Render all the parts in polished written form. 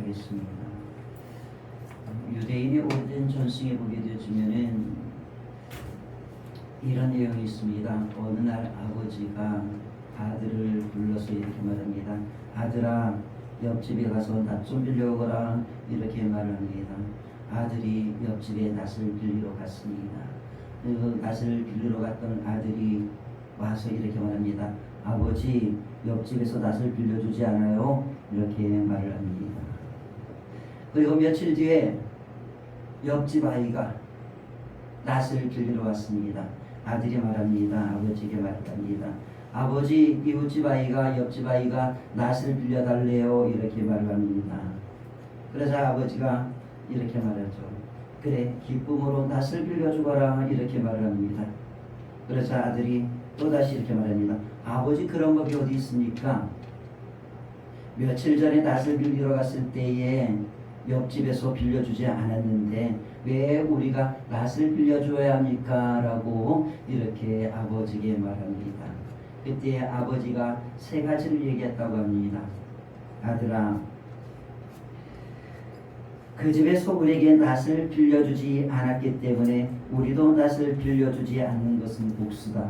하겠습니다. 유대인의 오래된 전승에 보게 되어지면은 이런 내용이 있습니다. 어느 날 아버지가 아들을 불러서 이렇게 말합니다. 아들아, 옆집에 가서 낫 좀 빌려오거라. 이렇게 말합니다. 아들이 옆집에 낫을 빌리러 갔습니다. 그 낫을 빌리러 갔던 아들이 와서 이렇게 말합니다. 아버지, 옆집에서 낫을 빌려주지 않아요? 이렇게 말을 합니다. 그리고 며칠 뒤에 옆집 아이가 낫을 빌리러 왔습니다. 아들이 말합니다. 아버지에게 말합니다. 아버지, 이웃집 아이가 옆집 아이가 낫을 빌려달래요. 이렇게 말을 합니다. 그래서 아버지가 이렇게 말하죠. 그래, 기쁨으로 낫을 빌려주거라. 이렇게 말을 합니다. 그래서 아들이 또다시 이렇게 말합니다. 아버지, 그런 법이 어디 있습니까? 며칠 전에 낫을 빌리러 갔을 때에 옆집에서 빌려주지 않았는데 왜 우리가 낫을 빌려줘야 합니까? 라고 이렇게 아버지에게 말합니다. 그때 아버지가 세 가지를 얘기했다고 합니다. 아들아, 그 집에서 우리에게 낫을 빌려주지 않았기 때문에 우리도 낫을 빌려주지 않는 것은 복수다.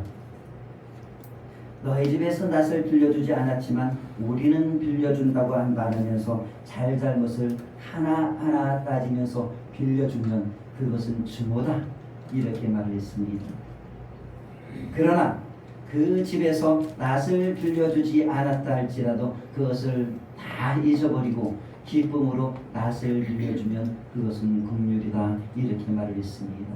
너희 집에서 낫을 빌려주지 않았지만 우리는 빌려준다고 말하면서 잘잘못을 하나하나 따지면서 빌려주면 그것은 증오다. 이렇게 말을 했습니다. 그러나 그 집에서 낫을 빌려주지 않았다 할지라도 그것을 다 잊어버리고 기쁨으로 낫을 빌려주면 그것은 긍휼이다. 이렇게 말을 했습니다.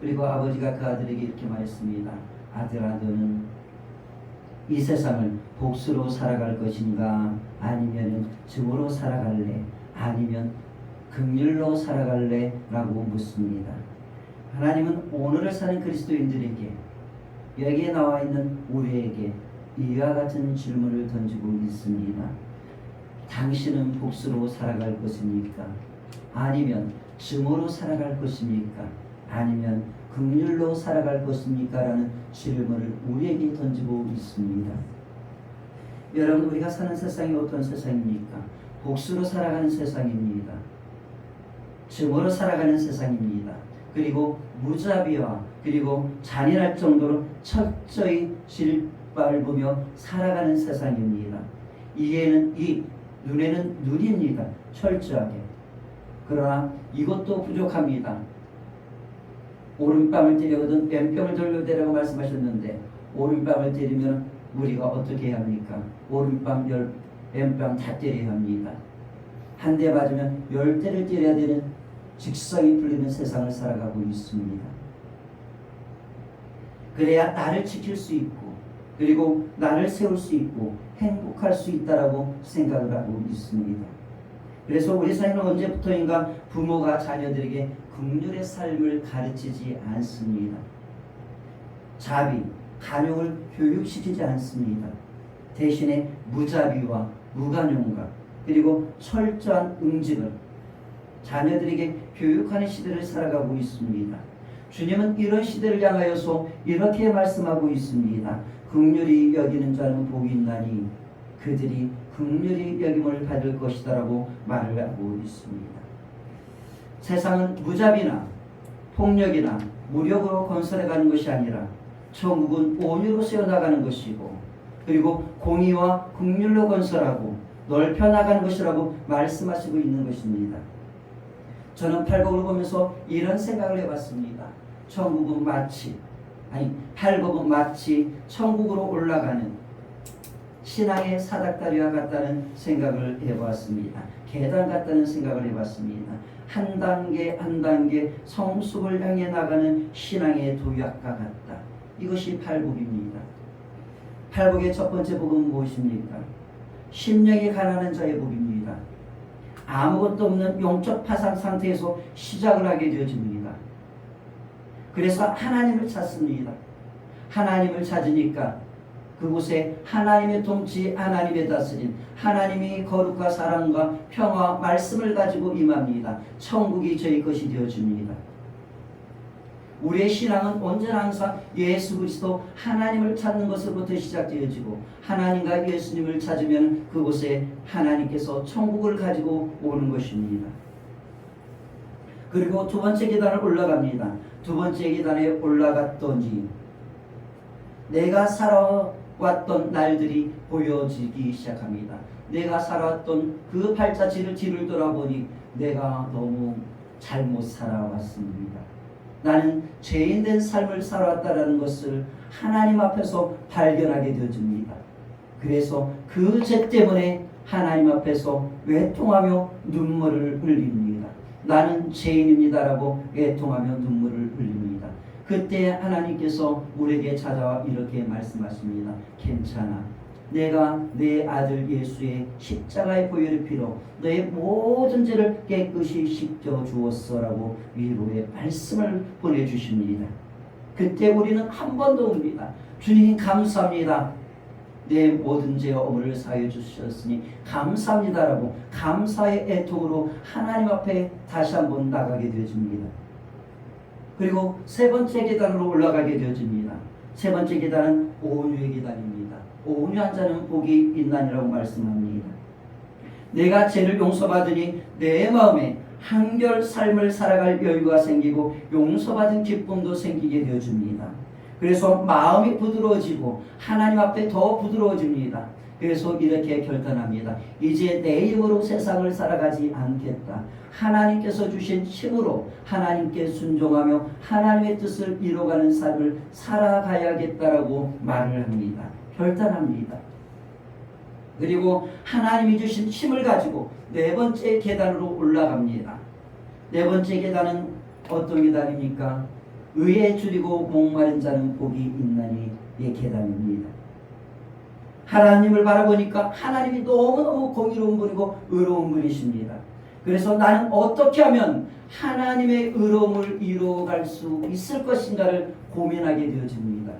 그리고 아버지가 그 아들에게 이렇게 말했습니다. 아들아, 너는 이 세상을 복수로 살아갈 것인가? 아니면 증오로 살아갈래? 아니면 긍휼로 살아갈래? 라고 묻습니다. 하나님은 오늘을 사는 그리스도인들에게, 여기에 나와 있는 우리에게 이와 같은 질문을 던지고 있습니다. 당신은 복수로 살아갈 것입니까? 아니면 증오로 살아갈 것입니까? 아니면 긍휼로 살아갈 것입니까? 라는 질문을 우리에게 던지고 있습니다. 여러분, 우리가 사는 세상이 어떤 세상입니까? 복수로 살아가는 세상입니다. 증오로 살아가는 세상입니다. 그리고 무자비와 그리고 잔인할 정도로 철저히 짓밟으며 살아가는 세상입니다. 이 눈에는 눈입니다. 철저하게. 그러나 이것도 부족합니다. 오른뺨을 때리거든 왼뺨을 돌려대라고 말씀하셨는데 오른뺨을 때리면 우리가 어떻게 해야 합니까? 오른뺨, 왼뺨 다 때려야 합니다. 한 대 맞으면 10대를 때려야 되는 직성이 풀리는 세상을 살아가고 있습니다. 그래야 나를 지킬 수 있고 그리고 나를 세울 수 있고 행복할 수 있다라고 생각을 하고 있습니다. 그래서 우리 사회는 언제부터인가 부모가 자녀들에게 긍휼의 삶을 가르치지 않습니다. 자비, 간용을 교육시키지 않습니다. 대신에 무자비와 무간용과 그리고 철저한 응집을 자녀들에게 교육하는 시대를 살아가고 있습니다. 주님은 이런 시대를 향하여서 이렇게 말씀하고 있습니다. 긍휼히 여기는 자는 복이 있나니 그들이 긍휼히 여김을 받을 것이다 라고 말을 하고 있습니다. 세상은 무자비나 폭력이나 무력으로 건설해가는 것이 아니라 천국은 온유로 세워나가는 것이고 그리고 공의와 긍휼로 건설하고 넓혀나가는 것이라고 말씀하시고 있는 것입니다. 저는 팔복을 보면서 이런 생각을 해봤습니다. 팔복은 마치 천국으로 올라가는 신앙의 사닥다리와 같다는 생각을 해봤습니다. 계단 같다는 생각을 해봤습니다. 한 단계 한 단계 성숙을 향해 나가는 신앙의 도약과 같다. 이것이 팔복입니다. 팔복의 첫 번째 복은 무엇입니까? 심령이 가난한 자의 복입니다. 아무것도 없는 영적 파산 상태에서 시작을 하게 되어집니다. 그래서 하나님을 찾습니다. 하나님을 찾으니까 그곳에 하나님의 통치, 하나님의 다스림, 하나님이 거룩과 사랑과 평화, 말씀을 가지고 임합니다. 천국이 저희 것이 되어집니다. 우리의 신앙은 언제나 항상 예수 그리스도 하나님을 찾는 것으로부터 시작되어지고 하나님과 예수님을 찾으면 그곳에 하나님께서 천국을 가지고 오는 것입니다. 그리고 두 번째 계단을 올라갑니다. 두 번째 계단에 올라갔더니 내가 살아왔던 날들이 보여지기 시작합니다. 내가 살아왔던 그 발자취를 뒤를 돌아보니 내가 너무 잘못 살아왔습니다. 나는 죄인된 삶을 살아왔다는 것을 하나님 앞에서 발견하게 되어집니다. 그래서 그 죄 때문에 하나님 앞에서 외통하며 눈물을 흘립니다. 나는 죄인입니다라고 외통하며 눈물을 흘립니다. 그때 하나님께서 우리에게 찾아와 이렇게 말씀하십니다. 괜찮아. 내가 내 아들 예수의 십자가의 보혈의 피로 너의 모든 죄를 깨끗이 씻겨 주었어라고 위로의 말씀을 보내주십니다. 그때 우리는 한 번 더 옵니다. 주님 감사합니다. 내 모든 죄와 어물을 사해 주셨으니 감사합니다라고 감사의 애통으로 하나님 앞에 다시 한번 나가게 되어집니다. 그리고 세 번째 계단으로 올라가게 되어집니다. 세 번째 계단은 온유의 계단입니다. 온유한 자는 복이 있나니라고 말씀합니다. 내가 죄를 용서받으니 내 마음에 한결 삶을 살아갈 여유가 생기고 용서받은 기쁨도 생기게 되어줍니다. 그래서 마음이 부드러워지고 하나님 앞에 더 부드러워집니다. 그래서 이렇게 결단합니다. 이제 내 힘으로 세상을 살아가지 않겠다. 하나님께서 주신 힘으로 하나님께 순종하며 하나님의 뜻을 이뤄가는 삶을 살아가야겠다라고 말을 합니다. 결단합니다. 그리고 하나님이 주신 힘을 가지고 네 번째 계단으로 올라갑니다. 네 번째 계단은 어떤 계단입니까? 의에 줄이고 목마른 자는 복이 있나니의 계단입니다. 하나님을 바라보니까 하나님이 너무너무 공의로운 분이고 의로운 분이십니다. 그래서 나는 어떻게 하면 하나님의 의로움을 이루어갈 수 있을 것인가를 고민하게 되어집니다.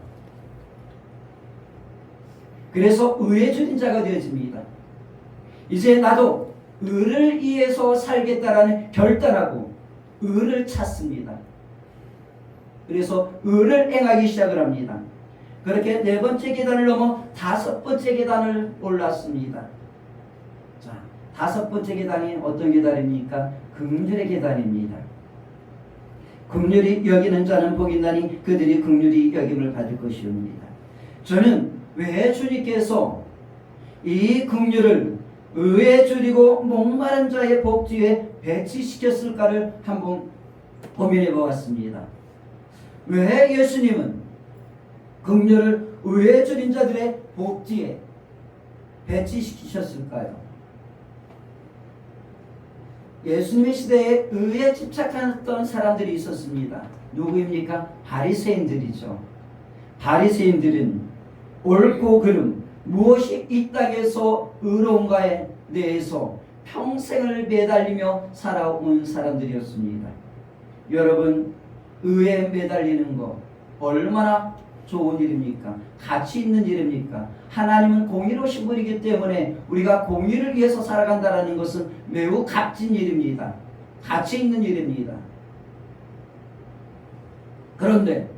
그래서 의에 줄인 자가 되어집니다. 이제 나도 의를 위해서 살겠다라는 결단하고 의를 찾습니다. 그래서 의를 행하기 시작을 합니다. 그렇게 네 번째 계단을 넘어 다섯 번째 계단을 올랐습니다. 자, 다섯 번째 계단이 어떤 계단입니까? 긍휼의 계단입니다. 긍휼히 여기는 자는 복이 있나니 그들이 긍휼히 여김을 받을 것이옵니다. 저는 왜 주님께서 이 긍휼을 의에 줄이고 목마른 자의 복 뒤에 배치시켰을까를 한번 고민해 보았습니다. 왜 예수님은 긍휼을 의에 줄인 자들의 복 뒤에 배치시키셨을까요? 예수님의 시대에 의에 집착했던 사람들이 있었습니다. 누구입니까? 바리새인들이죠. 바리새인들은 옳고 그름, 무엇이 이 땅에서 의로운가에 대해서 평생을 매달리며 살아온 사람들이었습니다. 여러분, 의에 매달리는 것 얼마나 좋은 일입니까? 가치 있는 일입니까? 하나님은 공의로우신 분이기 때문에 우리가 공의를 위해서 살아간다는 것은 매우 값진 일입니다. 가치 있는 일입니다. 그런데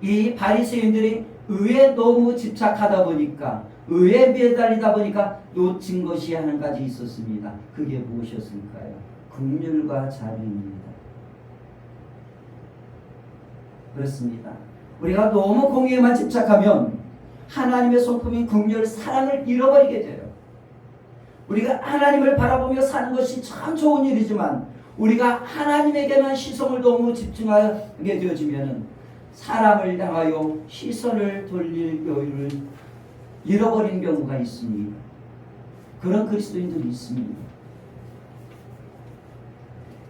이 바리새인들이 의에 너무 집착하다 보니까 의에 매달리다 보니까 놓친 것이 한 가지 있었습니다. 그게 무엇이었을까요? 긍휼과 자비입니다. 그렇습니다. 우리가 너무 공의에만 집착하면 하나님의 성품인 긍휼, 사랑을 잃어버리게 돼요. 우리가 하나님을 바라보며 사는 것이 참 좋은 일이지만 우리가 하나님에게만 시선을 너무 집중하게 되어지면 사람을 향하여 시선을 돌릴 여유를 잃어버리는 경우가 있습니다. 그런 그리스도인들이 있습니다.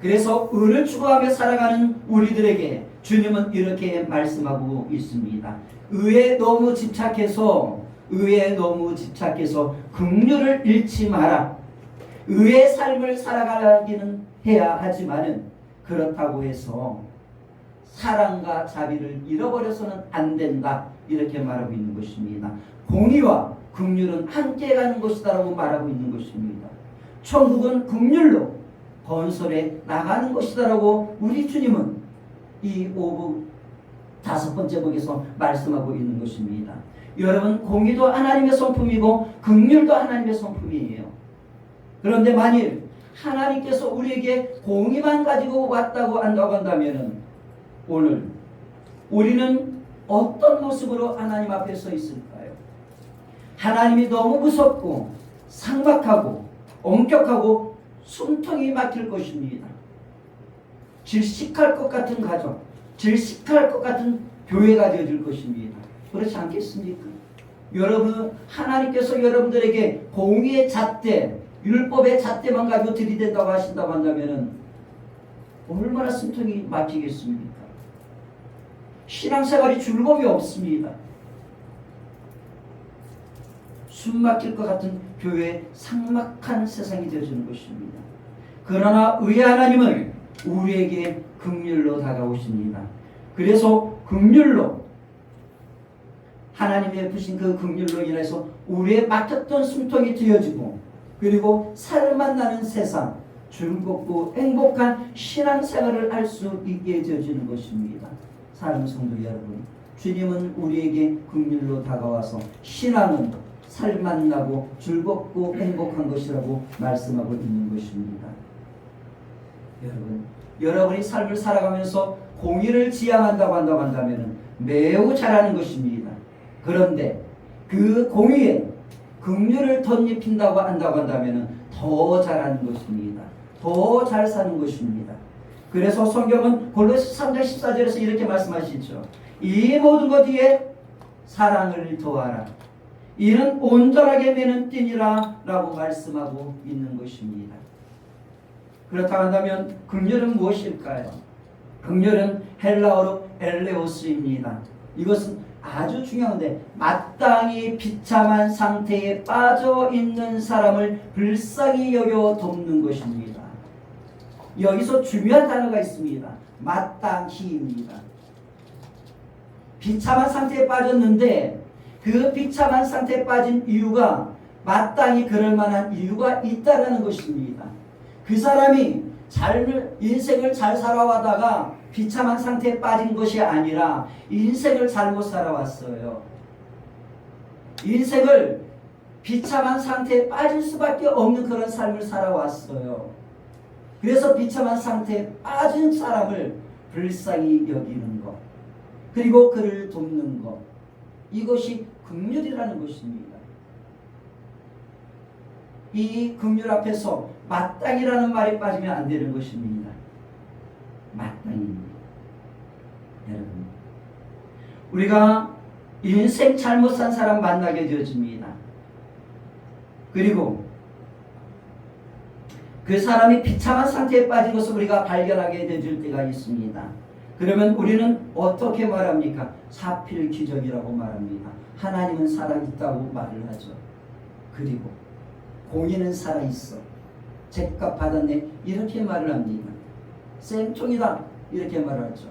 그래서 의를 추구하며 살아가는 우리들에게 주님은 이렇게 말씀하고 있습니다. 의에 너무 집착해서 긍휼을 잃지 마라. 의의 삶을 살아가기는 해야 하지만은 그렇다고 해서 사랑과 자비를 잃어버려서는 안 된다. 이렇게 말하고 있는 것입니다. 공의와 긍휼은 함께 가는 것이다라고 말하고 있는 것입니다. 천국은 긍휼로 건설해 나가는 것이다라고 우리 주님은 이 오부 다섯 번째 복에서 말씀하고 있는 것입니다. 여러분, 공의도 하나님의 성품이고 긍휼도 하나님의 성품이에요. 그런데 만일 하나님께서 우리에게 공의만 가지고 왔다고 한다면 오늘 우리는 어떤 모습으로 하나님 앞에 서 있을까요? 하나님이 너무 무섭고 상박하고 엄격하고 숨통이 막힐 것입니다. 질식할 것 같은 가정, 질식할 것 같은 교회가 되어질 것입니다. 그렇지 않겠습니까? 여러분, 하나님께서 여러분들에게 공의의 잣대, 율법의 잣대만 가지고 들이댄다고 하신다고 한다면 얼마나 숨통이 막히겠습니까? 신앙생활이 즐거움이 없습니다. 숨 막힐 것 같은 교회의 삭막한 세상이 되어지는 것입니다. 그러나 의의 하나님은 우리에게 긍휼로 다가오십니다. 그래서 긍휼로, 하나님의 베푸신 그 긍휼로 인해서 우리의 막혔던 숨통이 트여지고, 그리고 살만 나는 세상, 즐겁고 행복한 신앙생활을 할 수 있게 되어지는 것입니다. 사랑하는 성도 여러분, 주님은 우리에게 긍휼로 다가와서 신앙은 살만 나고 즐겁고 행복한 것이라고 말씀하고 있는 것입니다. 여러분이 삶을 살아가면서 공의를 지향한다고 한다면 매우 잘하는 것입니다. 그런데 그 공의에 긍휼을 덧입힌다고 한다면 더 잘하는 것입니다. 더 잘 사는 것입니다. 그래서 성경은 골로새 3장 14절에서 이렇게 말씀하시죠. 이 모든 것 위에 사랑을 더하라. 이는 온전하게 매는 띠니라 라고 말씀하고 있는 것입니다. 그렇다고 한다면 긍휼은 무엇일까요? 긍휼은 헬라어로 엘레오스입니다. 이것은 아주 중요한데, 마땅히 비참한 상태에 빠져 있는 사람을 불쌍히 여겨 돕는 것입니다. 여기서 중요한 단어가 있습니다. 마땅히입니다. 비참한 상태에 빠졌는데 그 비참한 상태에 빠진 이유가 마땅히 그럴 만한 이유가 있다라는 것입니다. 그 사람이 인생을 잘 살아와다가 비참한 상태에 빠진 것이 아니라 인생을 잘못 살아왔어요. 인생을 비참한 상태에 빠질 수밖에 없는 그런 삶을 살아왔어요. 그래서 비참한 상태에 빠진 사람을 불쌍히 여기는 것, 그리고 그를 돕는 것, 이것이 긍휼이라는 것입니다. 이 긍휼 앞에서 마땅이라는 말이 빠지면 안 되는 것입니다. 마땅입니다. 여러분, 우리가 인생 잘못 산 사람 만나게 되어집니다. 그리고 그 사람이 비참한 상태에 빠진 것을 우리가 발견하게 되어질 때가 있습니다. 그러면 우리는 어떻게 말합니까? 사필귀정이라고 말합니다. 하나님은 살아있다고 말을 하죠. 그리고 공의는 살아있어. 죗값 받았네. 이렇게 말을 합니다. 쌤통이다. 이렇게 말을 하죠.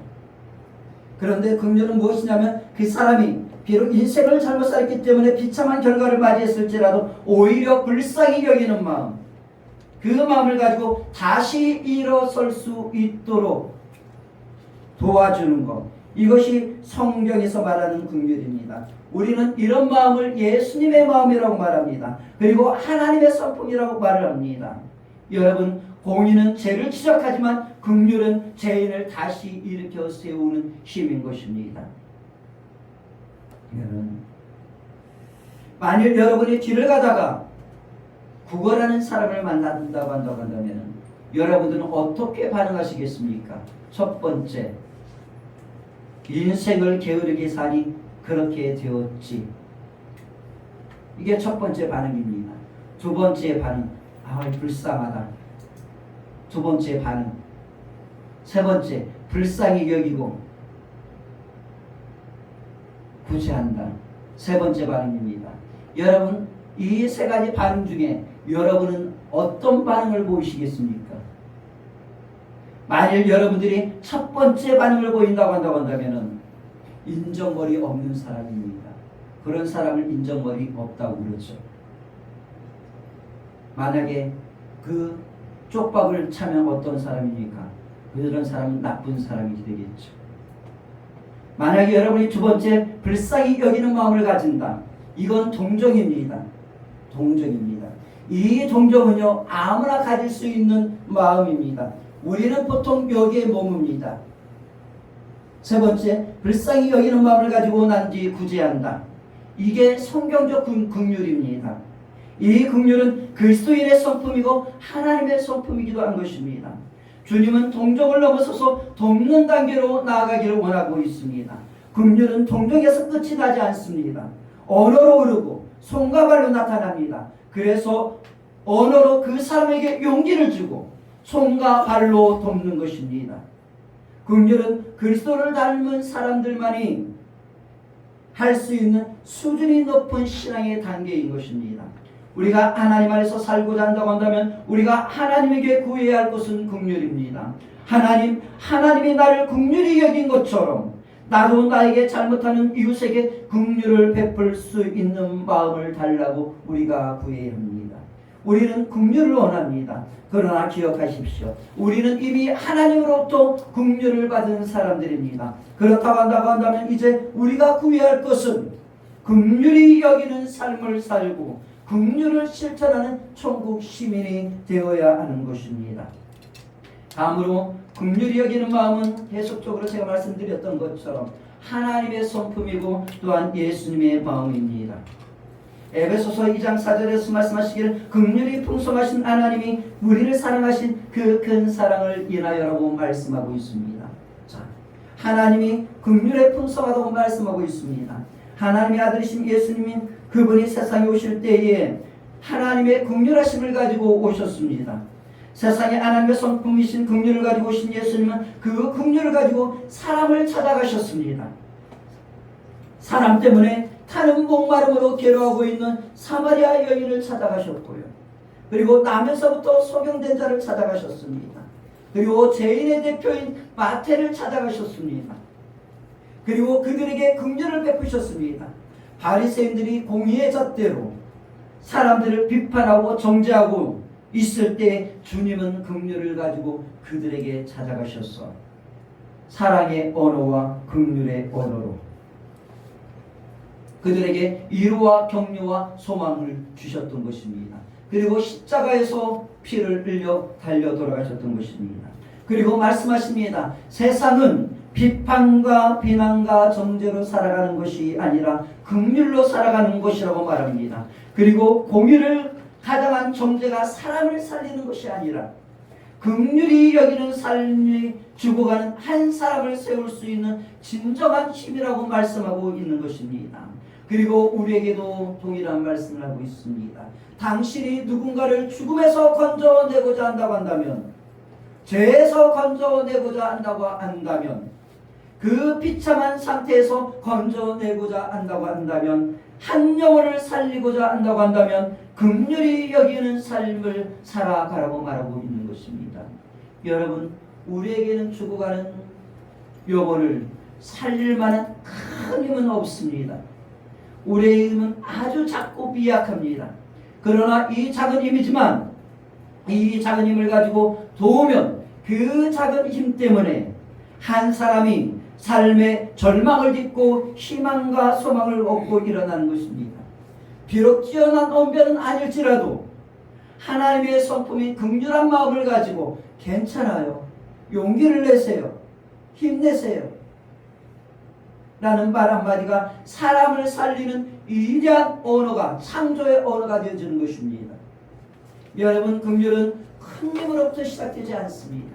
그런데 긍휼은 무엇이냐면 그 사람이 비록 인생을 잘못 살았기 때문에 비참한 결과를 맞이했을지라도 오히려 불쌍히 여기는 마음, 그 마음을 가지고 다시 일어설 수 있도록 도와주는 것, 이것이 성경에서 말하는 긍휼입니다. 우리는 이런 마음을 예수님의 마음이라고 말합니다. 그리고 하나님의 성품이라고 말을 합니다. 여러분, 공의는 죄를 지적하지만 긍휼은 죄인을 다시 일으켜 세우는 힘인 것입니다. 여러분, 만일 여러분이 길을 가다가 구걸하는 사람을 만난다고 한다면 여러분들은 어떻게 반응하시겠습니까? 첫 번째, 인생을 게으르게 사니 그렇게 되었지. 이게 첫 번째 반응입니다. 두 번째 반응, 불쌍하다. 두 번째 반응. 세 번째, 불쌍히 여기고 구제한다. 세 번째 반응입니다. 여러분, 이 세 가지 반응 중에 여러분은 어떤 반응을 보이시겠습니까? 만일 여러분들이 첫 번째 반응을 보인다고 한다면 인정머리 없는 사람입니다. 그런 사람을 인정머리 없다고 그러죠. 만약에 그 쪽밥을 차면 어떤 사람입니까? 그런 사람은 나쁜 사람이 되겠죠. 만약에 여러분이 두 번째 불쌍히 여기는 마음을 가진다. 이건 동정입니다. 동정입니다. 이 동정은요, 아무나 가질 수 있는 마음입니다. 우리는 보통 여기에 머뭅니다. 세 번째, 불쌍히 여기는 마음을 가지고 난 뒤 구제한다. 이게 성경적 긍휼입니다. 이 긍휼은 그리스도인의 성품이고 하나님의 성품이기도 한 것입니다. 주님은 동정을 넘어서서 돕는 단계로 나아가기를 원하고 있습니다. 긍휼은 동정에서 끝이 나지 않습니다. 언어로 흐르고 손과 발로 나타납니다. 그래서 언어로 그 사람에게 용기를 주고 손과 발로 돕는 것입니다. 긍휼은 그리스도를 닮은 사람들만이 할 수 있는 수준이 높은 신앙의 단계인 것입니다. 우리가 하나님 안에서 살고자 한다고 한다면 우리가 하나님에게 구해야 할 것은 긍휼입니다. 하나님이 나를 긍휼히 여긴 것처럼 나도 나에게 잘못하는 이웃에게 긍휼을 베풀 수 있는 마음을 달라고 우리가 구해야 합니다. 우리는 긍휼을 원합니다. 그러나 기억하십시오. 우리는 이미 하나님으로부터 긍휼을 받은 사람들입니다. 그렇다고 한다면 이제 우리가 구해야 할 것은 긍휼히 여기는 삶을 살고 긍휼을 실천하는 천국 시민이 되어야 하는 것입니다. 다음으로 긍휼히 여기는 마음은 계속적으로 제가 말씀드렸던 것처럼 하나님의 성품이고 또한 예수님의 마음입니다. 에베소서 2장 4절에서 말씀하시기를 긍휼이 풍성하신 하나님이 우리를 사랑하신 그 큰 사랑을 인하여라고 말씀하고 있습니다. 자, 하나님이 긍휼에 풍성하다고 말씀하고 있습니다. 하나님의 아들이신 예수님이 그분이 세상에 오실 때에 하나님의 긍휼하심을 가지고 오셨습니다. 세상에 하나님의 성품이신 긍휼을 가지고 오신 예수님은 그 긍휼을 가지고 사람을 찾아가셨습니다. 사람 때문에 타는 목마름으로 괴로워하고 있는 사마리아 여인을 찾아가셨고요. 그리고 나면서부터 소경된 자를 찾아가셨습니다. 그리고 죄인의 대표인 마태를 찾아가셨습니다. 그리고 그들에게 긍휼을 베푸셨습니다. 바리새인들이 공의의 잣대로 사람들을 비판하고 정죄하고 있을 때 주님은 긍휼을 가지고 그들에게 찾아가셨어. 사랑의 언어와 긍휼의 언어로 그들에게 위로와 격려와 소망을 주셨던 것입니다. 그리고 십자가에서 피를 흘려 달려 돌아가셨던 것입니다. 그리고 말씀하십니다. 세상은 비판과 비난과 정죄로 살아가는 것이 아니라 긍휼로 살아가는 것이라고 말합니다. 그리고 공의를 가장한 정죄가 사람을 살리는 것이 아니라 긍휼히 여기는 삶이 죽어가는 한 사람을 세울 수 있는 진정한 힘이라고 말씀하고 있는 것입니다. 그리고 우리에게도 동일한 말씀을 하고 있습니다. 당신이 누군가를 죽음에서 건져내고자 한다고 한다면, 죄에서 건져내고자 한다면, 그 비참한 상태에서 건져내고자 한다고 한다면, 한 영혼을 살리고자 한다고 한다면 긍휼히 여기는 삶을 살아가라고 말하고 있는 것입니다. 여러분, 우리에게는 죽어가는 영혼을 살릴 만한 큰 힘은 없습니다. 우리의 힘은 아주 작고 미약합니다. 그러나 이 작은 힘이지만 이 작은 힘을 가지고 도우면 그 작은 힘 때문에 한 사람이 삶의 절망을 딛고 희망과 소망을 얻고 일어나는 것입니다. 비록 뛰어난 언변은 아닐지라도 하나님의 성품인 긍휼한 마음을 가지고 괜찮아요, 용기를 내세요, 힘내세요 라는 말 한마디가 사람을 살리는 위대한 언어가, 창조의 언어가 되어지는 것입니다. 여러분, 긍휼은 큰 힘으로부터 시작되지 않습니다.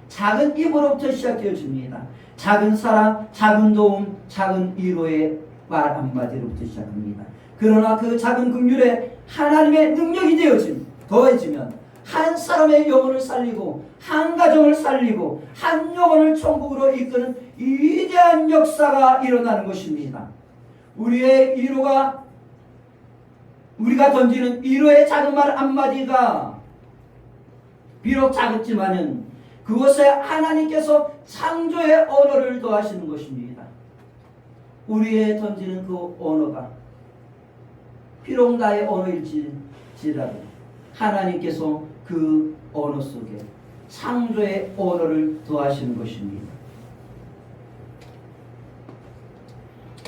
작은 힘으로부터 시작되어집니다. 작은 사랑, 작은 도움, 작은 위로의 말 한마디로부터 시작합니다. 그러나 그 작은 긍휼에 하나님의 능력이 더해지면 한 사람의 영혼을 살리고 한 가정을 살리고 한 영혼을 천국으로 이끄는 위대한 역사가 일어나는 것입니다. 우리가 던지는 위로의 작은 말 한마디가 비록 작았지만은 그것에 하나님께서 창조의 언어를 더하시는 것입니다. 우리의 던지는 그 언어가 비록 나의 언어일지라도 하나님께서 그 언어 속에 창조의 언어를 더하시는 것입니다.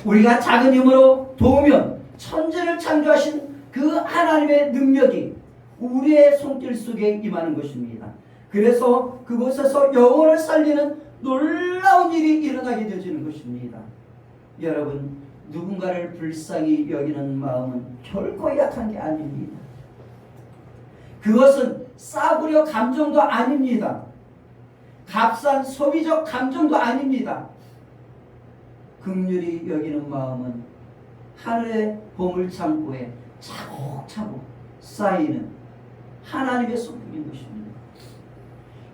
우리가 작은 힘으로 도우면 천지를 창조하신 그 하나님의 능력이 우리의 손길 속에 임하는 것입니다. 그래서 그곳에서 영혼을 살리는 놀라운 일이 일어나게 되어지는 것입니다. 여러분, 누군가를 불쌍히 여기는 마음은 결코 약한 게 아닙니다. 그것은 싸구려 감정도 아닙니다. 값싼 소비적 감정도 아닙니다. 긍휼히 여기는 마음은 하늘의 보물창고에 차곡차곡 쌓이는 하나님의 소품인 것입니다.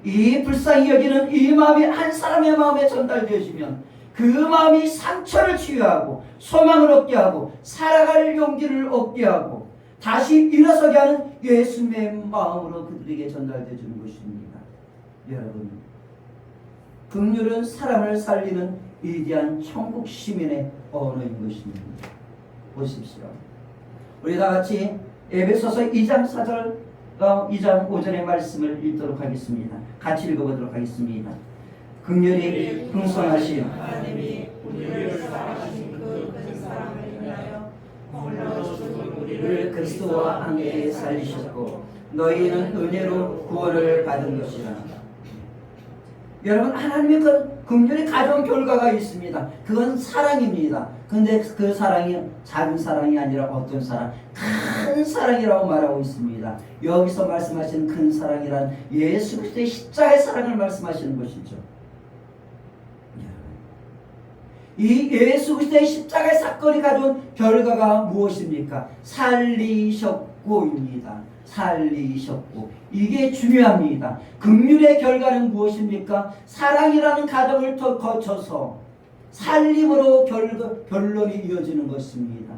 이 불쌍히 여기는 이 마음이 한 사람의 마음에 전달되어지면 그 마음이 상처를 치유하고 소망을 얻게 하고 살아갈 용기를 얻게 하고 다시 일어서게 하는 예수님의 마음으로 그들에게 전달되어 주는 것입니다. 여러분, 긍휼은 사람을 살리는 위대한 천국 시민의 언어인 것입니다. 보십시오. 우리 다 같이 에베소서 2장 4절 2장 5절의 말씀을 읽도록 하겠습니다. 같이 읽어보도록 하겠습니다. 긍휼이 풍성하신 하나님이 우리를 사랑하신 그 큰 사랑을 인하여 홀로 죽은 우리를 그리스도와 함께 살리셨고 너희는 은혜로 구원을 받은 것이라. 여러분, 하나님의 그 긍휼이 가져온 결과가 있습니다. 그건 사랑입니다. 근데 그 사랑이 작은 사랑이 아니라 어떤 사랑? 큰 사랑이라고 말하고 있습니다. 여기서 말씀하시는 큰 사랑이란 예수 그리스도의 십자가의 사랑을 말씀하시는 것이죠. 이 예수 그리스도의 십자가의 사건이 가져온 결과가 무엇입니까? 살리셨고입니다. 살리셨고. 이게 중요합니다. 긍휼의 결과는 무엇입니까? 사랑이라는 과정을 거쳐서 살림으로 결론이 이어지는 것입니다.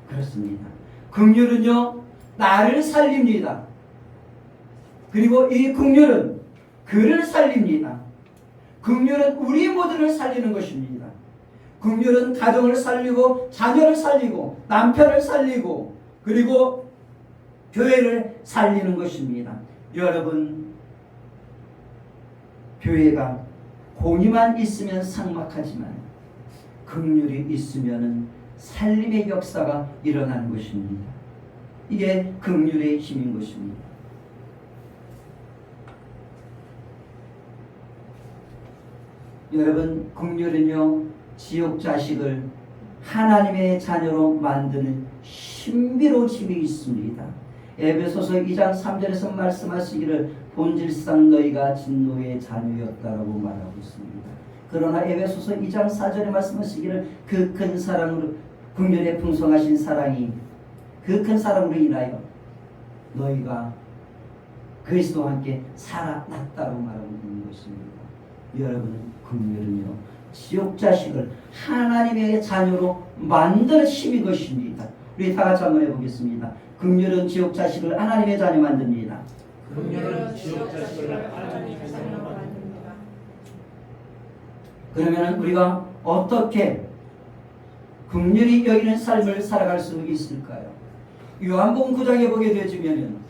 그렇습니다. 긍휼은요, 나를 살립니다. 그리고 이 긍휼은 그를 살립니다. 긍휼은 우리 모두를 살리는 것입니다. 긍휼은 가정을 살리고 자녀를 살리고 남편을 살리고 그리고 교회를 살리는 것입니다. 여러분, 교회가 공의만 있으면 삭막하지만 긍휼이 있으면 살림의 역사가 일어나는 것입니다. 이게 긍휼의 힘인 것입니다. 여러분, 긍휼은요, 지옥 자식을 하나님의 자녀로 만드는 신비로운 힘이 있습니다. 에베소서 2장 3절에서 말씀하시기를 본질상 너희가 진노의 자녀였다라고 말하고 있습니다. 그러나 에베소서 2장 4절에 말씀하시기를 그 큰 사랑으로, 긍휼에 풍성하신 사랑이 그 큰 사랑으로 인하여 너희가 그리스도와 함께 살아났다고 말하고 있는 것입니다. 여러분, 긍휼은요, 지옥 자식을 하나님의 자녀로 만드는 힘인 것입니다. 우리 다 같이 한번 해보겠습니다. 긍휼은 지옥 자식을 하나님의 자녀 만듭니다. 긍휼은 지옥 자식을 하나님의 자녀로 만듭니다. 그러면 우리가 어떻게 긍휼히 여기는 삶을 살아갈 수 있을까요? 요한복음 9장에 보게 되어지면은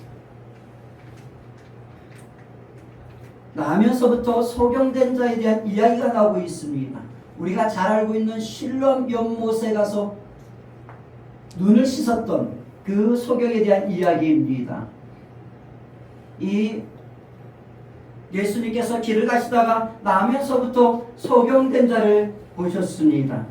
나면서부터 소경된 자에 대한 이야기가 나오고 있습니다. 우리가 잘 알고 있는 실로암 연못에 가서 눈을 씻었던 그 소경에 대한 이야기입니다. 이 예수님께서 길을 가시다가 나면서부터 소경된 자를 보셨습니다.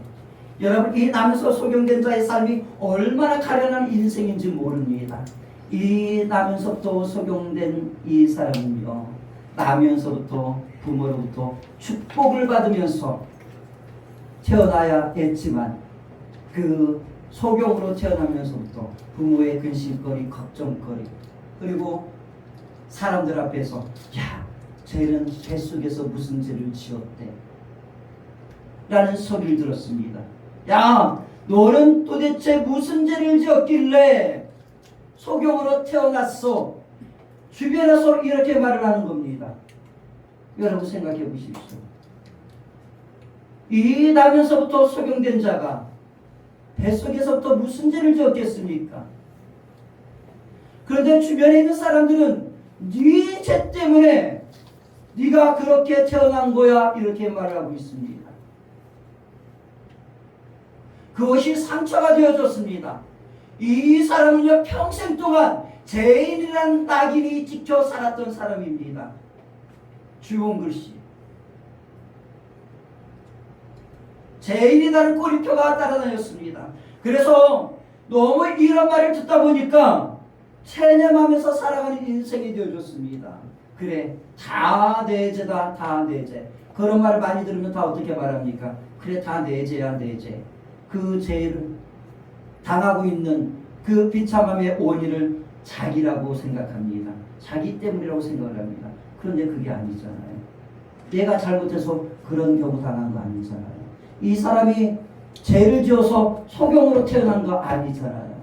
여러분, 이 나면서 소경된 자의 삶이 얼마나 가련한 인생인지 모릅니다. 이 나면서부터 소경된 이 사람은요, 나면서부터 부모로부터 축복을 받으면서 태어나야 했지만 그 소경으로 태어나면서부터 부모의 근심거리, 걱정거리, 그리고 사람들 앞에서 야, 쟤는 뱃속에서 무슨 죄를 지었대 라는 소리를 들었습니다. 야, 너는 도대체 무슨 죄를 지었길래 소경으로 태어났어? 주변에서 이렇게 말을 하는 겁니다. 여러분, 생각해 보십시오. 이 나면서부터 소경된 자가 뱃속에서부터 무슨 죄를 지었겠습니까? 그런데 주변에 있는 사람들은 네 죄 때문에 네가 그렇게 태어난 거야, 이렇게 말을 하고 있습니다. 그것이 상처가 되어졌습니다. 이 사람은요 평생 동안 죄인이라는 낙인이 찍혀 살았던 사람입니다. 주홍 글씨 죄인이라는 꼬리표가 따라다녔습니다. 그래서 너무 이런 말을 듣다 보니까 체념하면서 살아가는 인생이 되어졌습니다. 그래 다 내 죄다 다 내 죄. 그런 말을 많이 들으면 다 어떻게 말합니까? 그래 다 내 죄야 내 죄. 그 죄를 당하고 있는 그 비참함의 원인을 자기라고 생각합니다. 자기 때문이라고 생각을 합니다. 그런데 그게 아니잖아요. 내가 잘못해서 그런 경우 당한 거 아니잖아요. 이 사람이 죄를 지어서 소경으로 태어난 거 아니잖아요.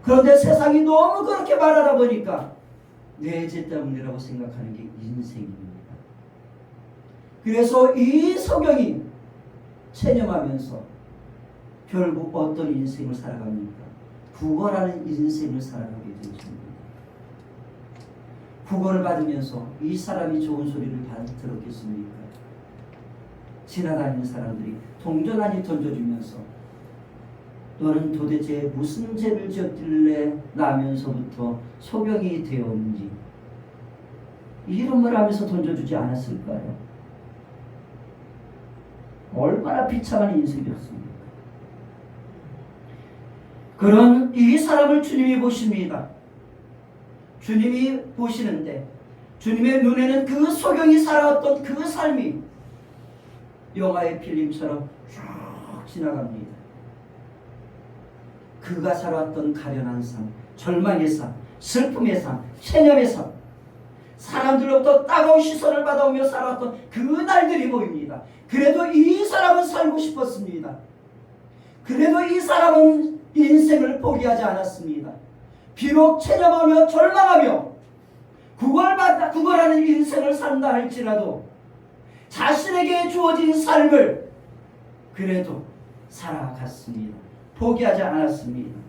그런데 세상이 너무 그렇게 말하다 보니까 내 죄 때문이라고 생각하는 게 인생입니다. 그래서 이 소경이 체념하면서 결국 어떤 인생을 살아갑니까? 구걸하는 인생을 살아가게 되십니다. 구걸을 받으면서 이 사람이 좋은 소리를 들었겠습니까? 지나다니는 사람들이 동전아니 던져주면서 너는 도대체 무슨 죄를 지었길래 나면서부터 소경이 되었는지 이런 말 하면서 던져주지 않았을까요? 얼마나 비참한 인생이었습니까? 그런 이 사람을 주님이 보십니다. 주님이 보시는데 주님의 눈에는 그 소경이 살아왔던 그 삶이 영화의 필름처럼 쭉 지나갑니다. 그가 살아왔던 가련한 삶, 절망의 삶, 슬픔의 삶, 체념의 삶, 사람들로부터 따가운 시선을 받아오며 살아왔던 그 날들이 보입니다. 그래도 이 사람은 살고 싶었습니다. 그래도 이 사람은 인생을 포기하지 않았습니다. 비록 체념하며 절망하며 구걸하는 인생을 산다 할지라도 자신에게 주어진 삶을 그래도 살아갔습니다. 포기하지 않았습니다.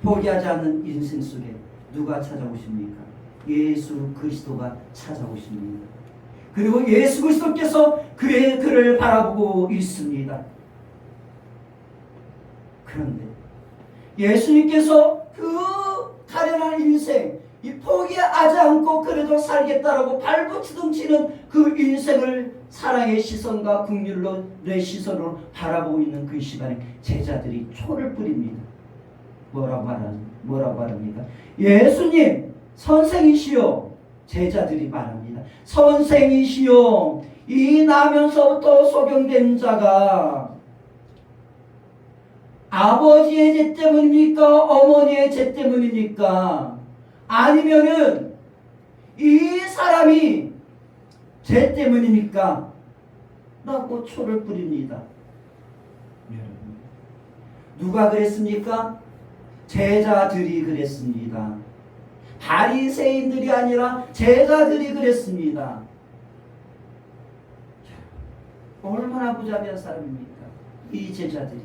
포기하지 않는 인생 속에 누가 찾아오십니까? 예수 그리스도가 찾아오십니다. 그리고 예수 그리스도께서 그를 바라보고 있습니다. 그런데 예수님께서 그 가련한 인생, 이 포기하지 않고 그래도 살겠다라고 발부치둥치는 그 인생을 사랑의 시선과 긍휼로 내 시선으로 바라보고 있는 그 시간에 제자들이 초를 뿌립니다. 뭐라고 말합니까? 예수님 선생이시여. 제자들이 말합니다. 선생이시여, 이 나면서부터 소경된 자가 아버지의 죄 때문입니까? 어머니의 죄 때문입니까? 아니면은 이 사람이 죄 때문입니까? 라고 초를 뿌립니다. 누가 그랬습니까? 제자들이 그랬습니다. 바리새인들이 아니라 제자들이 그랬습니다. 얼마나 부자비한 사람입니까? 이 제자들이.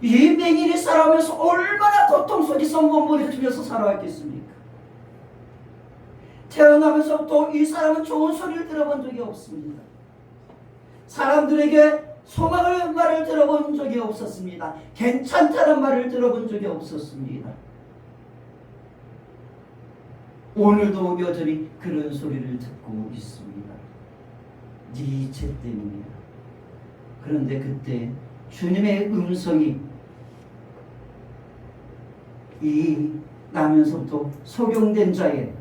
이 맹인이 살아오면서 얼마나 고통 속에서 몸부림치면서 살아왔겠습니까? 태어나면서부터 이 사람은 좋은 소리를 들어본 적이 없습니다. 사람들에게 소망의 말을 들어본 적이 없었습니다. 괜찮다는 말을 들어본 적이 없었습니다. 오늘도 여전히 그런 소리를 듣고 있습니다. 네 죄 때문이야. 그런데 그때 주님의 음성이 이 나면서부터 소경된 자의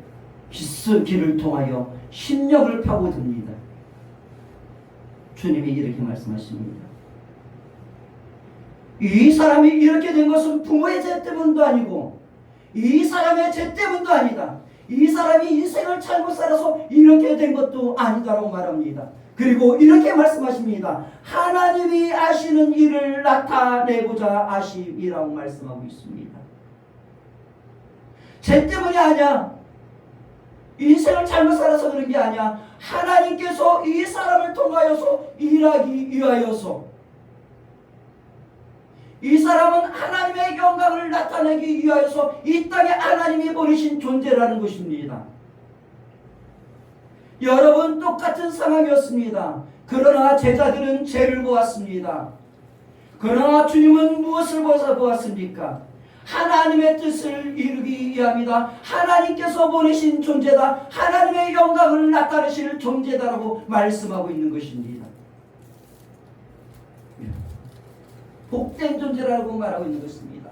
귀를 통하여 심령을 파고듭니다. 주님이 이렇게 말씀하십니다. 이 사람이 이렇게 된 것은 부모의 죄 때문도 아니고 이 사람의 죄 때문도 아니다. 이 사람이 인생을 잘못 살아서 이렇게 된 것도 아니다라고 말합니다. 그리고 이렇게 말씀하십니다. 하나님이 아시는 일을 나타내고자 하심이라고 말씀하고 있습니다. 죄 때문이 아니야. 인생을 잘못 살아서 그런 게 아니야. 하나님께서 이 사람을 통하여서 일하기 위하여서 이 사람은 하나님의 영광을 나타내기 위하여서 이 땅에 하나님이 보내신 존재라는 것입니다. 여러분 똑같은 상황이었습니다. 그러나 제자들은 죄를 보았습니다. 그러나 주님은 무엇을 보았습니까? 하나님의 뜻을 이루기 위함이다. 하나님께서 보내신 존재다. 하나님의 영광을 나타내실 존재다라고 말씀하고 있는 것입니다. 복된 존재라고 말하고 있는 것입니다.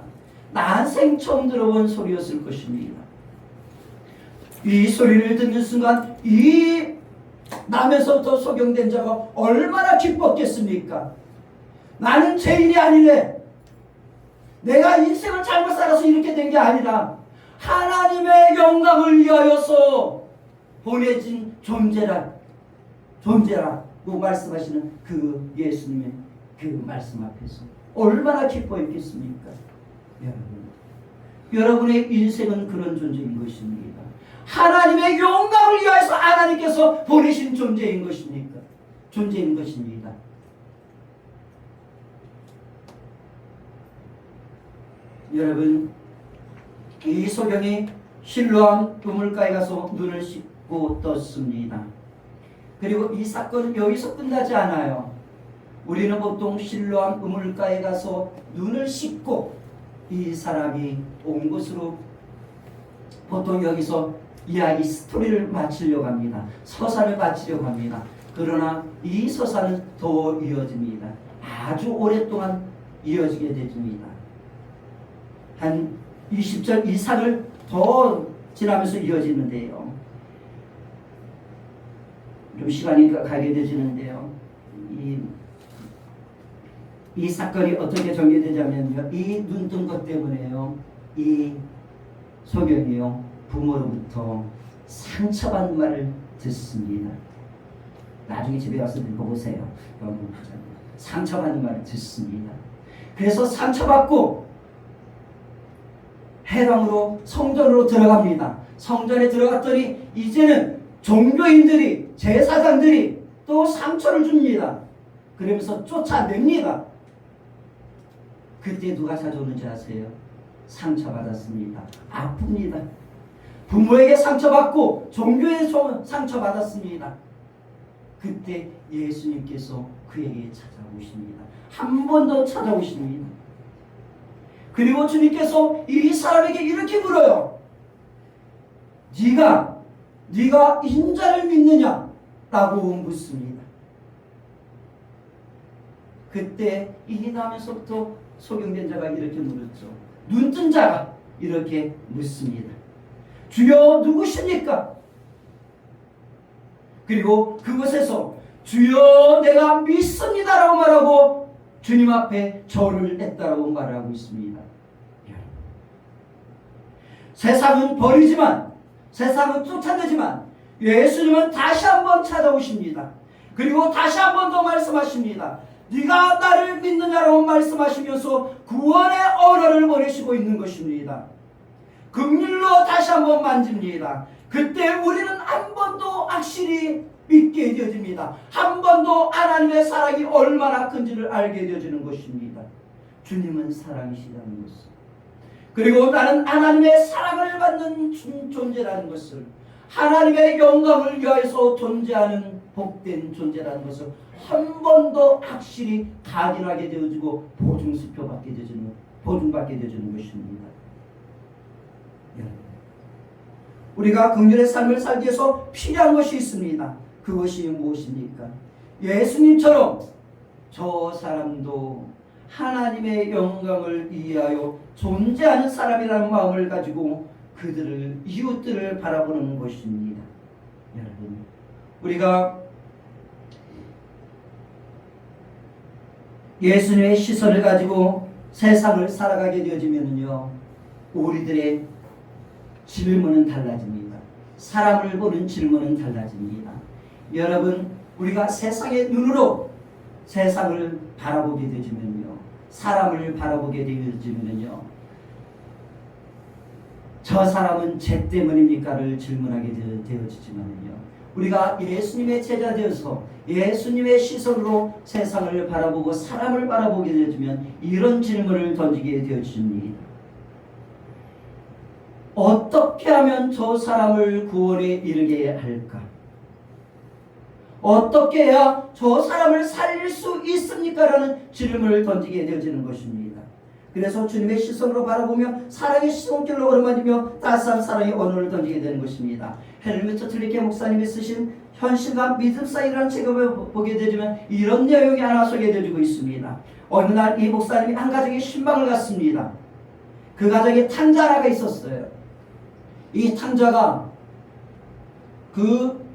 난생 처음 들어본 소리였을 것입니다. 이 소리를 듣는 순간 이 남에서부터 소경된 자가 얼마나 기뻤겠습니까? 나는 죄인이 아니네. 내가 인생을 잘못 살아서 이렇게 된 게 아니라 하나님의 영광을 위하여서 보내진 존재라고 말씀하시는 그 예수님의 그 말씀 앞에서 얼마나 기뻐했겠습니까? 여러분의 인생은 그런 존재인 것입니다. 하나님의 영광을 위하여서 하나님께서 보내신 존재인 것입니다. 여러분, 이 소경이 실로암 우물가에 가서 눈을 씻고 떴습니다. 그리고 이 사건은 여기서 끝나지 않아요. 우리는 보통 실로암 우물가에 가서 눈을 씻고 이 사람이 온 곳으로 보통 여기서 이야기 스토리를 마치려고 합니다. 서사를 마치려고 합니다. 그러나 이 서사는 더 이어집니다. 아주 오랫동안 이어지게 됩니다. 한 20절 이상을 더 지나면서 이어지는데요. 좀 시간이 가게 되지는데요. 이 사건이 어떻게 전개되자면요. 이 눈 뜬 것 때문에요. 이 소경이요. 부모로부터 상처받는 말을 듣습니다. 나중에 집에 가서 읽어보세요. 상처받는 말을 듣습니다. 그래서 상처받고 해방으로 성전으로 들어갑니다. 성전에 들어갔더니 이제는 종교인들이 제사장들이 또 상처를 줍니다. 그러면서 쫓아냅니다. 그때 누가 찾아오는지 아세요? 상처받았습니다. 아픕니다. 부모에게 상처받고 종교에 상처받았습니다. 그때 예수님께서 그에게 찾아오십니다. 한 번 더 찾아오십니다. 그리고 주님께서 이 사람에게 이렇게 물어요. 네가 인자를 믿느냐? 라고 묻습니다. 그때 이 다음에서부터 소경된 자가 이렇게 물었죠. 눈뜬 자가 이렇게 묻습니다. 주여 누구십니까? 그리고 그곳에서 주여 내가 믿습니다라고 말하고 주님 앞에 절을 했다라고 말하고 있습니다. 세상은 버리지만, 세상은 쫓아내지만 예수님은 다시 한번 찾아오십니다. 그리고 다시 한번 더 말씀하십니다. 네가 나를 믿느냐라고 말씀하시면서 구원의 언어를 보내시고 있는 것입니다. 긍휼로 다시 한번 만집니다. 그때 우리는 한 번 더 확실히 믿게 되어집니다. 한 번 더 하나님의 사랑이 얼마나 큰지를 알게 되어지는 것입니다. 주님은 사랑이시라는 것을, 그리고 나는 하나님의 사랑을 받는 존재라는 것을, 하나님의 영광을 위하여서 존재하는 복된 존재라는 것을 한 번 더 확실히 각인하게 되어지고 보증받게 되어지는 것입니다. 우리가 긍휼의 삶을 살기 위해서 필요한 것이 있습니다. 그것이 무엇입니까? 예수님처럼 저 사람도 하나님의 영광을 위하여 존재하는 사람이라는 마음을 가지고 그들을, 이웃들을 바라보는 것입니다. 여러분, 우리가 예수님의 시선을 가지고 세상을 살아가게 되어지면요, 우리들의 질문은 달라집니다. 사람을 보는 질문은 달라집니다. 여러분, 우리가 세상의 눈으로 세상을 바라보게 되어지면요, 사람을 바라보게 되어지면요, 저 사람은 죄 때문입니까를 질문하게 되어지지만요, 우리가 예수님의 제자 되어서 예수님의 시선으로 세상을 바라보고 사람을 바라보게 되어지면 이런 질문을 던지게 되어집니다. 어떻게 하면 저 사람을 구원에 이르게 할까? 어떻게 해야 저 사람을 살릴 수 있습니까? 라는 질문을 던지게 되어지는 것입니다. 그래서 주님의 시선으로 바라보며 사랑의 시선길로 걸어다니며 따스한 사랑의 언어를 던지게 되는 것입니다. 헬무트 틀리케 목사님이 쓰신 현실과 믿음 사이라는 책을 보게 되면 이런 내용이 하나 소개되어지고 있습니다. 어느 날 이 목사님이 한 가정에 신방을 갔습니다. 그 가정에 탕자가 있었어요. 이 탕자가 그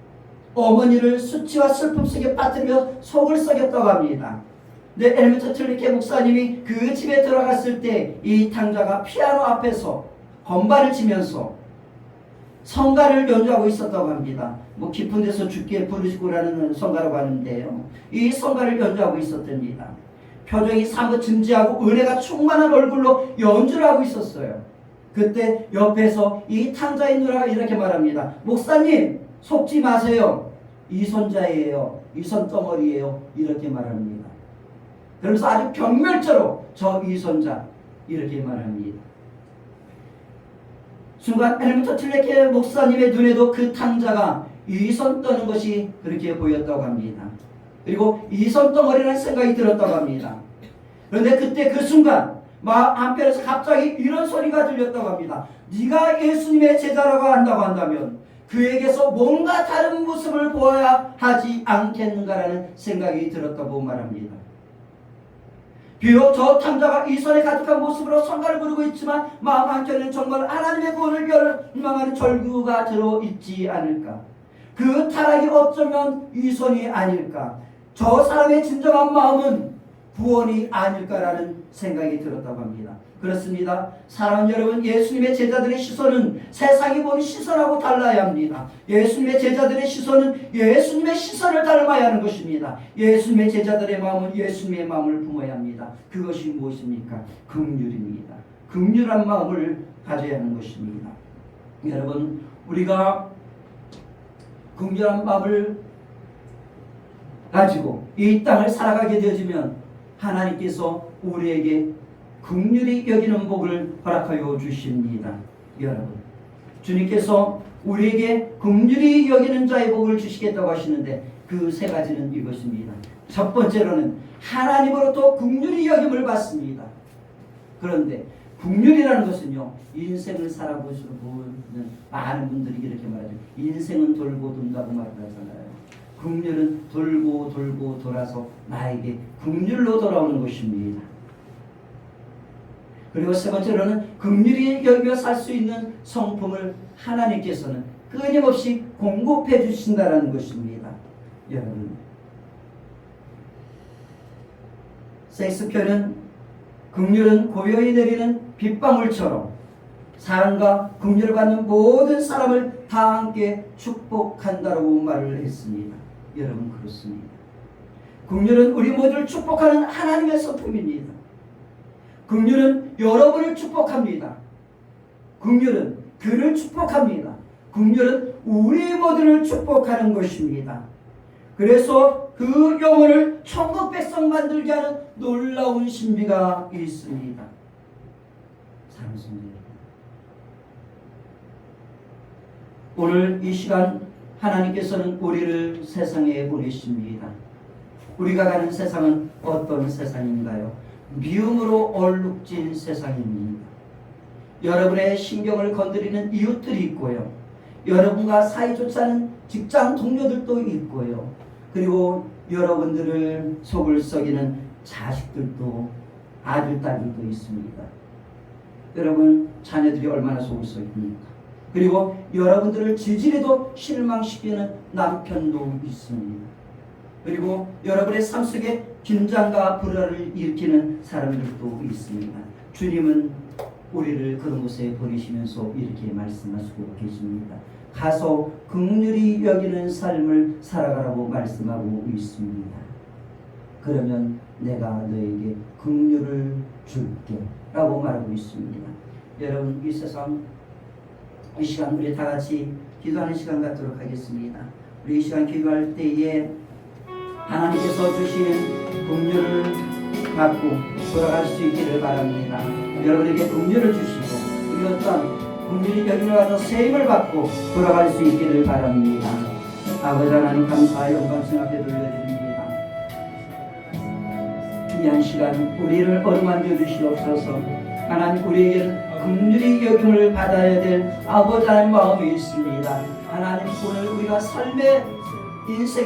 어머니를 수치와 슬픔 속에 빠뜨리며 속을 썩였다고 합니다. 근데 헬무트 틀리케 목사님이 그 집에 들어갔을 때 이 탕자가 피아노 앞에서 건반을 치면서 성가를 연주하고 있었다고 합니다. 뭐 깊은 데서 죽게 부르시고라는 성가라고 하는데요. 이 성가를 연주하고 있었답니다. 표정이 사뭇 진지하고 은혜가 충만한 얼굴로 연주를 하고 있었어요. 그때 옆에서 이 탕자의 누나가 이렇게 말합니다. 목사님 속지 마세요. 이 손자예요. 이 손덩어리예요. 이렇게 말합니다. 그러면서 아주 경멸처럼 저 이손자 이렇게 말합니다. 순간 헬무트 틀리케 목사님의 눈에도 그 탕자가 이 손 떠는 것이 그렇게 보였다고 합니다. 그리고 이 손덩어리라는 생각이 들었다고 합니다. 그런데 그때 그 순간 마음 한편에서 갑자기 이런 소리가 들렸다고 합니다. 네가 예수님의 제자라고 한다고 한다면 그에게서 뭔가 다른 모습을 보아야 하지 않겠는가라는 생각이 들었다고 말합니다. 비록 저 탕자가 이 손에 가득한 모습으로 성가를 부르고 있지만 마음 한켠에는 정말 하나님의 구원을 열망하는 절규가 들어있지 않을까. 그 타락이 어쩌면 이 손이 아닐까. 저 사람의 진정한 마음은 구원이 아닐까라는 생각이 들었다고 합니다. 그렇습니다. 사랑하는 여러분, 예수님의 제자들의 시선은 세상이 보는 시선하고 달라야 합니다. 예수님의 제자들의 시선은 예수님의 시선을 닮아야 하는 것입니다. 예수님의 제자들의 마음은 예수님의 마음을 품어야 합니다. 그것이 무엇입니까? 긍휼입니다. 긍휼한 마음을 가져야 하는 것입니다. 여러분, 우리가 긍휼한 마음을 가지고 이 땅을 살아가게 되어지면 하나님께서 우리에게 긍휼히 여기는 복을 허락하여 주십니다. 여러분, 주님께서 우리에게 긍휼히 여기는 자의 복을 주시겠다고 하시는데 그 세 가지는 이것입니다. 첫 번째로는 하나님으로부터 긍휼히 여김을 받습니다. 그런데 긍휼이라는 것은요, 인생을 살아보시는 많은 분들이 이렇게 말하죠. 인생은 돌고 돈다고 말하잖아요. 긍휼은 돌고 돌고 돌아서 나에게 긍휼로 돌아오는 것입니다. 그리고 세 번째로는 긍휼히 여기며 살 수 있는 성품을 하나님께서는 끊임없이 공급해 주신다는 것입니다. 여러분, 셰익스피어는 긍휼은 고요히 내리는 빗방울처럼 사랑과 긍휼을 받는 모든 사람을 다 함께 축복한다고 말을 했습니다. 여러분, 그렇습니다. 긍휼은 우리 모두를 축복하는 하나님의 성품입니다. 긍휼은 여러분을 축복합니다. 긍휼은 그를 축복합니다. 긍휼은 우리 모두를 축복하는 것입니다. 그래서 그 영혼을 천국 백성 만들게 하는 놀라운 신비가 있습니다. 사랑하는 성도 여러분, 오늘 이 시간 하나님께서는 우리를 세상에 보내십니다. 우리가 가는 세상은 어떤 세상인가요? 미움으로 얼룩진 세상입니다. 여러분의 신경을 건드리는 이웃들이 있고요. 여러분과 사이좋지 않은 직장 동료들도 있고요. 그리고 여러분들을 속을 썩이는 자식들도, 아들, 딸들도 있습니다. 여러분, 자녀들이 얼마나 속을 썩입니까? 그리고 여러분들을 지지리도 실망시키는 남편도 있습니다. 그리고 여러분의 삶 속에 긴장과 불안을 일으키는 사람들도 있습니다. 주님은 우리를 그런 곳에 보내시면서 이렇게 말씀하시고 계십니다. 가서 긍휼히 여기는 삶을 살아가라고 말씀하고 있습니다. 그러면 내가 너에게 긍휼을 줄게 라고 말하고 있습니다. 여러분, 이 세상, 이 시간 우리 다 같이 기도하는 시간 갖도록 하겠습니다. 우리 이 시간 기도할 때에 하나님께서 주시는 긍휼을 받고 돌아갈 수 있기를 바랍니다. 여러분에게 긍휼을 주시고 우리 어떤 긍휼히 여김을 받아 세임을 받고 돌아갈 수 있기를 바랍니다. 아버지 하나님 감사와 영광 앞에 돌려드립니다. 이 한 시간 우리를 어루만져 주시옵소서. 하나님 우리에게는 긍휼히 여김을 받아야 될 아버지 하나님 마음이 있습니다. 하나님 오늘 우리가 삶의 인생